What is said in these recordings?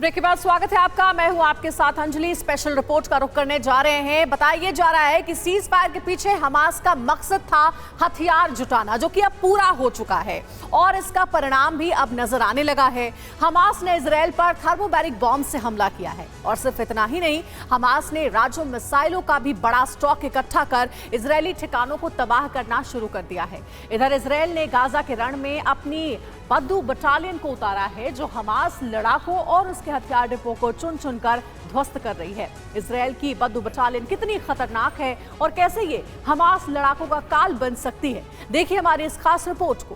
Break के बाद स्वागत है आपका। मैं हूं आपके साथ अंजलि। स्पेशल रिपोर्ट का रुख करने जा रहे हैं। बताया जा रहा है कि सीज फायर के पीछे हमास का मकसद था हथियार जुटाना, जो कि अब पूरा हो चुका है और इसका परिणाम भी अब नजर आने लगा है। हमास ने इजराइल पर थर्मोबैरिक बॉम्ब से हमला किया है और सिर्फ इतना ही नहीं, हमास ने राजो मिसाइलों का भी बड़ा स्टॉक इकट्ठा कर इजरायली ठिकानों को तबाह करना शुरू कर दिया है। इधर इजराइल ने गाजा के रण में अपनी बद्दू बटालियन को उतारा है, जो हमास लड़ाकों और उसके हथियार डिपो को चुन चुनकर ध्वस्त कर रही है। इजराइल की बद्दू बटालियन कितनी खतरनाक है और कैसे ये हमास लड़ाकों का काल बन सकती है, देखिए हमारी इस खास रिपोर्ट को।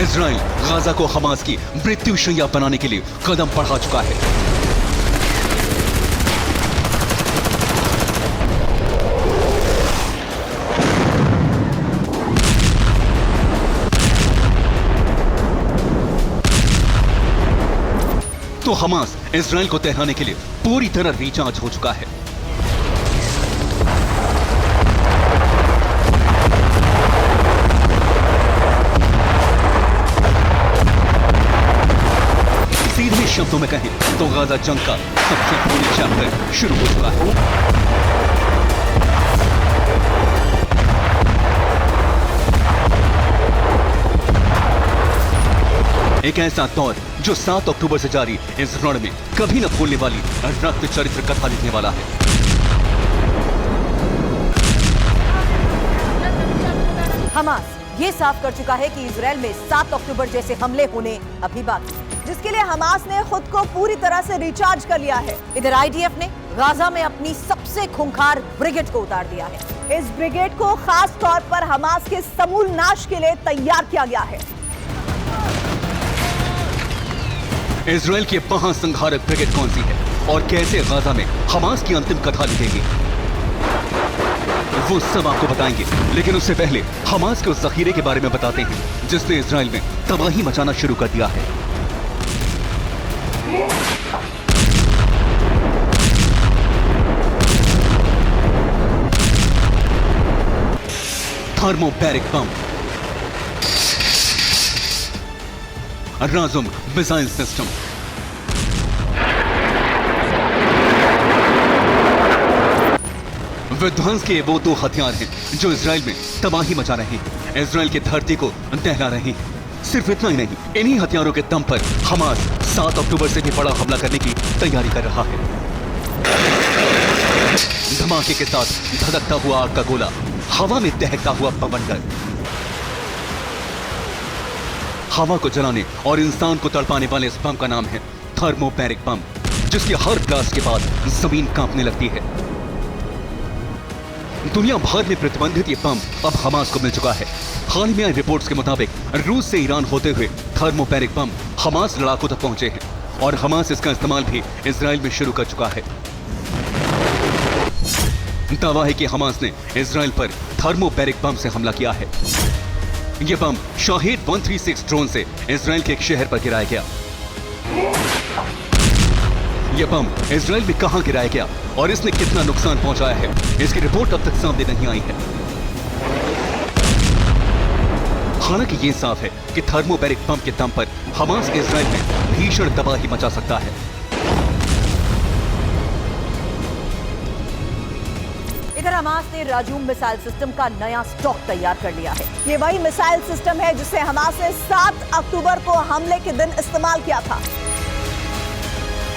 इजराइल गाजा को हमास की मृत्युशैया बनाने के लिए कदम बढ़ा चुका है। तो हमास इजराइल को तहराने के लिए पूरी तरह रिचार्ज हो चुका है। सीधे शब्दों में कहें तो गाजा जंग का सबसे बड़ी चैप्टर शुरू हो चुका है। एक ऐसा दौर जो 7 अक्टूबर से जारी इस रण में कभी न भूलने वाली रक्त चरित्र कथा लिखने वाला है। हमास ये साफ कर चुका है कि इजराइल में 7 अक्टूबर जैसे हमले होने अभी बाकी, जिसके लिए हमास ने खुद को पूरी तरह से रिचार्ज कर लिया है। इधर आईडीएफ ने गाजा में अपनी सबसे खूंखार ब्रिगेड को उतार दिया है। इस ब्रिगेड को खास तौर पर हमास के समूल नाश के लिए तैयार किया गया है। इजराइल की महासंहारक ब्रिगेड कौन सी है और कैसे गाजा में हमास की अंतिम कथा लिखेगी, वो सब आपको बताएंगे। लेकिन उससे पहले हमास के उस जखीरे के बारे में बताते हैं जिसने इजराइल में तबाही मचाना शुरू कर दिया है। थर्मोबैरिक बम, राजुम मिसाइल सिस्टम, विध्वंस के वो दो हथियार हैं जो इजराइल में तबाही मचा रहे हैं, इजराइल की धरती को दहला रहे हैं। सिर्फ इतना ही नहीं, इन्हीं हथियारों के दम पर हमास 7 अक्टूबर से भी बड़ा हमला करने की तैयारी कर रहा है। धमाके के साथ धधकता हुआ आग का गोला, हवा में दहकता हुआ बवंडर, हवा को जलाने और इंसान को तड़पाने वाले इस बम का नाम है थर्मोबैरिक बम, जिसके हर ब्लास्ट के बाद जमीन कांपने लगती है। दुनिया भर में प्रतिबंधित ये बम अब हमास को मिल चुका है। हाल में आई रिपोर्ट्स के मुताबिक रूस से ईरान होते हुए थर्मोबैरिक बम हमास लड़ाकों तक पहुंचे हैं और हमास इसका इस्तेमाल भी इजराइल में शुरू कर चुका है। दावा है कि हमास ने इजराइल पर थर्मोबैरिक बम से हमला किया है। यह बम शाहिद 136 ड्रोन से इजराइल के एक शहर पर गिराया गया। यह बम इजराइल में कहां गिराया गया और इसने कितना नुकसान पहुंचाया है, इसकी रिपोर्ट अब तक सामने नहीं आई है। हालांकि यह साफ है कि थर्मोबैरिक बम के दम पर हमास इजराइल में भीषण तबाही मचा सकता है। इधर हमास ने राजूम मिसाइल सिस्टम का नया स्टॉक तैयार कर लिया है। ये वही मिसाइल सिस्टम है जिसे हमास ने 7 अक्टूबर को हमले के दिन इस्तेमाल किया था।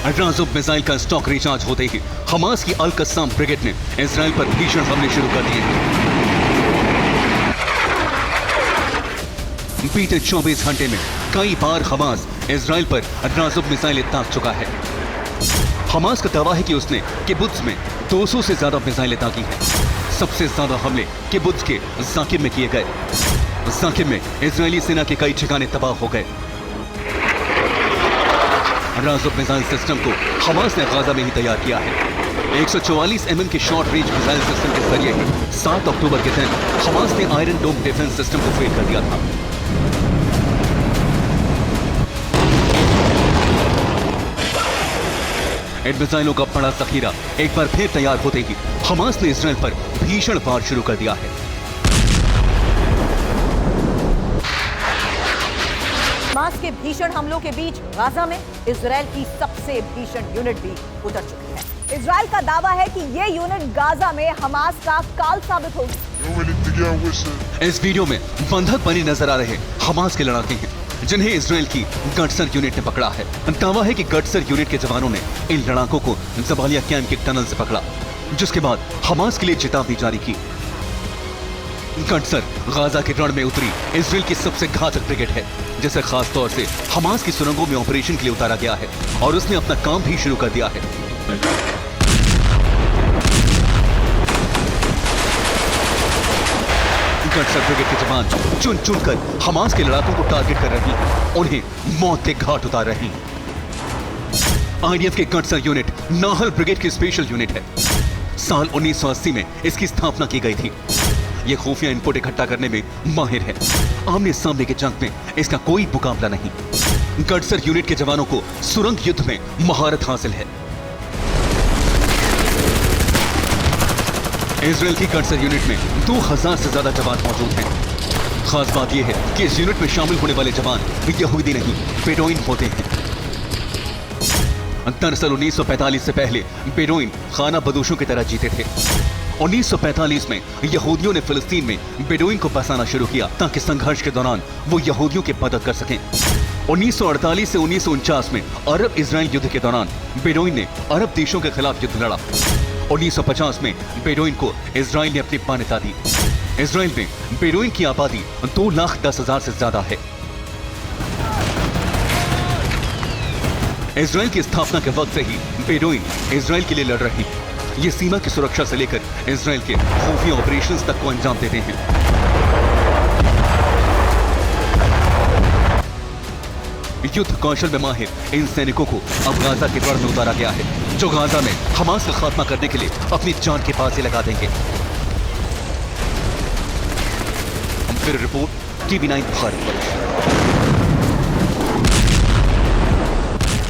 राजुम मिसाइल का स्टॉक रिचार्ज होते ही हमास की अल कस्साम ब्रिगेड ने इजराइल पर भीषण हमले शुरू कर दिए हैं। बीते 24 घंटे में कई बार हमास इजराइल पर राजुम मिसाइल दाग चुका है। हमास का दावा है कि उसने किबुत्ज में 200 से ज्यादा मिसाइलें दागी हैं। सबसे ज्यादा हमले किबुत्ज के जाकिम में किए गए। जाकिम में इजरायली सेना के कई ठिकाने तबाह हो गए। अर्नाजुब मिसाइल सिस्टम को हमास ने गाजा में ही तैयार किया है। 144 mm के शॉर्ट रेंज मिसाइल सिस्टम के जरिए ही 7 अक्टूबर के दिन हमास ने आयरन डोम डिफेंस सिस्टम को फेल कर दिया था। इन मिसाइलों का बड़ा जखीरा एक बार फिर तैयार होते ही हमास ने इजराइल पर भीषण वार शुरू कर दिया है। हमास के भीषण हमलों के बीच गाजा में इजराइल की सबसे भीषण यूनिट भी उतर चुकी है। इजराइल का दावा है कि ये यूनिट गाजा में हमास का काल साबित होगी। इस वीडियो में बंधक बने नजर आ रहे हमास के लड़ाके हैं, जिन्हें इजराइल की गटसर यूनिट ने पकड़ा है। दावा है कि गटसर यूनिट के जवानों ने इन लड़ाकों को जबालिया कैंप के टनल से पकड़ा, जिसके बाद हमास के लिए चेतावनी जारी की। गटसर गाजा के रण में उतरी इजराइल की सबसे घातक ब्रिगेड है, जिसे खास तौर से हमास की सुरंगों में ऑपरेशन के लिए उतारा गया है और उसने अपना काम भी शुरू कर दिया है। गटसर ब्रिगेड के जवान चुन चुनकर हमास के लड़ाकों को टारगेट कर रही हैं, उन्हें मौत के घाट उतार रही हैं। आईडीएफ के गटसर यूनिट नाहल ब्रिगेड की स्पेशल यूनिट है। साल 1980 में इसकी स्थापना की गई थी। यह खुफिया इनपुट इकट्ठा करने में माहिर है। आमने सामने के जंग में इसका कोई मुकाबला नहीं। गटसर यूनिट के जवानों को सुरंग युद्ध में महारत हासिल है। इजराइल की गटसर यूनिट में 2000 से ज्यादा जवान मौजूद हैं। खास बात यह है कि इस यूनिट में शामिल होने वाले जवान यहूदी नहीं, बेडोइन होते हैं। दरअसल 1945 से पहले बेडोइन खाना बदोशों की तरह जीते थे। 1945 में यहूदियों ने फिलिस्तीन में बेडोइन को बसाना शुरू किया ताकि संघर्ष के दौरान वो यहूदियों की मदद कर सकें। 1948 से 1949 में अरब इजराइल युद्ध के दौरान बेडोइन ने अरब देशों के खिलाफ युद्ध लड़ा। 1950 में बेडोइन को इजराइल ने अपनी मान्यता दी। इजराइल में बेडोइन की आबादी 2,10,000 से ज्यादा है। इजराइल की स्थापना के वक्त से ही बेडोइन इजराइल के लिए लड़ रही है। ये सीमा की सुरक्षा से लेकर इजराइल के खुफिया ऑपरेशंस तक को अंजाम देते हैं। युद्ध कौशल में माहिर इन सैनिकों को अब गाजा के रण में उतारा गया है, जो गाजा में हमास का खात्मा करने के लिए अपनी जान की बाजी लगा देंगे। हम फिर रिपोर्ट TV9 भारत।